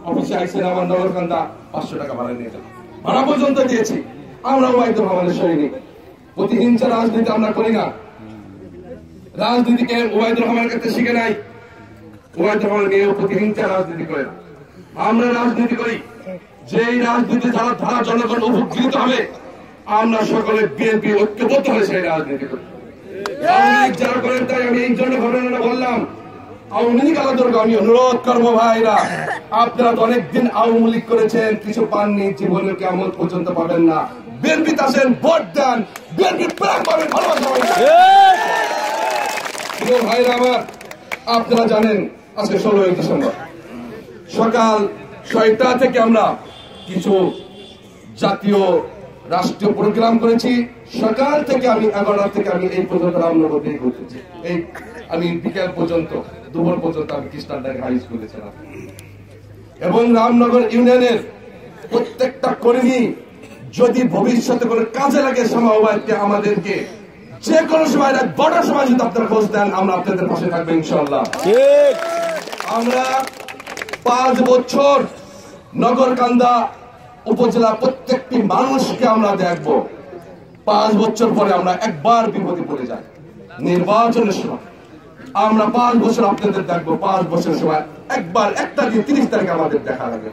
অফিসে আইসেন আমার নগরকান্দা 500 টাকা ভাড়া নিয়ে যান, ভাড়া পর্যন্ত দিয়েছি। আমরা ওবায়দুর রহমানের সৈনিক, প্রতিহিংসা রাজনীতি আমরা করি না। রাজনীতিকে ওবায়দুর রহমানের কাছে শিখে নাই, ওবায়দুর রহমান কেউ প্রতিহিংসা রাজনীতি করে না। আমরা রাজনীতি করি যেই রাজনীতি যারা ধারা জনগণ উপকৃত হবে, আমরা সকলে বিএনপি ঐক্যবদ্ধ হয়ে সেই রাজনীতি করি। যারা করেন তাই আমি এই জন্য ঘটনাটা বললাম। আওয়ামী লীগ আলাদা আমি অনুরোধ করবো ভাইরা, আপনারা তো অনেকদিন আওয়ামী লীগ করেছেন, কিছু পাননি, জীবনে কেমন পর্যন্ত পাবেন না। বিএনপি আসেন, ভোট দেন, বিএনপি প্রাণ পাবেন, ভালোবাসা পাবেন। ভাইরা আমার, আপনারা জানেন আজকে 16 ডিসেম্বর সকাল 6টা থেকে আমরা কিছু জাতীয় রাষ্ট্রীয় প্রোগ্রাম করেছি। সকাল থেকে আমি 11টা থেকে আমি এই পর্যন্ত রামনগর দিয়ে ঘুরতেছি। এই আমি বিকেল পর্যন্ত, দুপুর পর্যন্ত আমি খ্রিস্টানদের হাই স্কুলে ছিলাম এবং রামনগর ইউনিয়নের প্রত্যেকটা কর্মী যদি ভবিষ্যতে কোনো কাজে লাগে সমাজকে আমাদেরকে যে কোনো সময় বড় সময় যদি আপনারা খোঁজ দেন, আমরা আপনাদের পাশে থাকবো ইনশাআল্লাহ। আমরা 5 বছর নগরকান্দা উপজেলা প্রত্যেকটি মানুষকে আমরা দেখব। 5 বছর পরে আমরা একবার বিপদে পড়ে যাই নির্বাচনের সময়, আমরা 5 বছর আপনাদের দেখবো। 5 বছরের সময় একবার একটা দিন 30 তারিখে আমাদের দেখা লাগে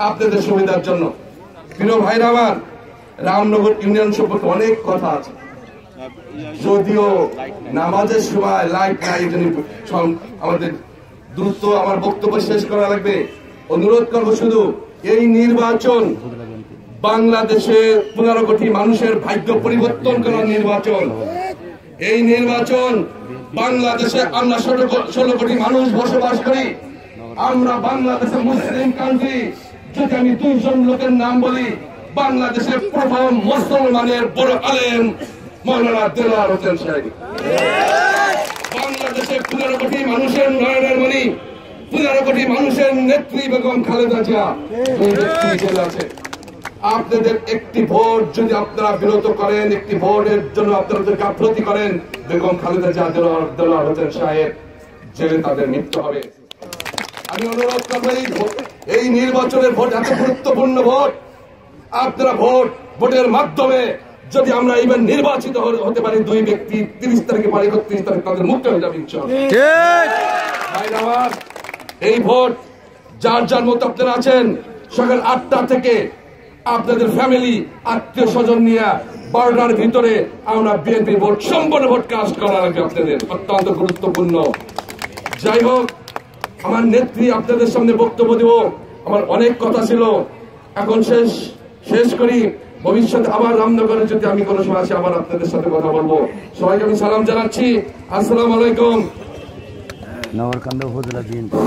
আপনাদের সুবিধার জন্য। প্রিয় ভাইরা আমার, রামনগর ইউনিয়ন সম্পর্কে অনেক কথা আছে, যদিও নামাজের সময় লাইট নাই, আমাদের দ্রুত আমার বক্তব্য শেষ করা লাগবে। অনুরোধ করবো শুধু, এই নির্বাচন বাংলাদেশে 15 কোটি মানুষের ভাগ্য পরিবর্তন করার নির্বাচন। এই নির্বাচন বাংলাদেশে আমরা 16 কোটি মানুষ বসবাস করি। আমরা বাংলাদেশে মুসলিম কান্ট্রি। যদি আমি 2 জন লোকের নাম বলি, বাংলাদেশের প্রথম মুসলমানের বড় আলেম মৌলানা দেলোয়ার হোসেন সাহেব, বাংলাদেশের 15 কোটি মানুষের নয়নের মণি, 15 কোটি মানুষের নেত্রী বেগম খালেদা জিয়া আছে। আপনাদের একটি ভোট যদি আপনারা বিরত করেন, একটি ভোটের জন্য আপনারা যদি গাফলতি করেন, বেগম খালেদা জিয়া, দেলোয়ার হোসেন সাহেব জেলে তাদের মৃত্যু হবে। আমি অনুরোধ করবো, এই নির্বাচনের ভোট এত গুরুত্বপূর্ণ ভোট, আপনারা ভোটের মাধ্যমে যদি আমরা ইভেন নির্বাচিত হতে পারি 2 ব্যক্তি, 30 তারিখে পারি 31 তারিখ তাদের মুক্ত হয়ে যাবে ইনশাআল্লাহ। এই ভোট যার যার মতো আপনারা আছেন, সকাল 8টা থেকে আপনাদের ফ্যামিলি আত্মীয় স্বজন নিয়ে 12টার ভিতরে আমরা বিএনপি ভোট সম্পূর্ণ ভোট কাস্ট করা লাগবে আপনাদের, অত্যন্ত গুরুত্বপূর্ণ। যাই হোক, আমার নেত্রী আপনাদের সামনে বক্তব্য দেব, আমার অনেক কথা ছিল, এখন শেষ করি। ভবিষ্যতে আবার রামনগরে যদি আমি কোনো সময় আসি, আবার আপনাদের সাথে কথা বলবো। সবাইকে আমি সালাম জানাচ্ছি, আসসালামু আলাইকুম। নগরকান্দা উপজেলা বিএনপি।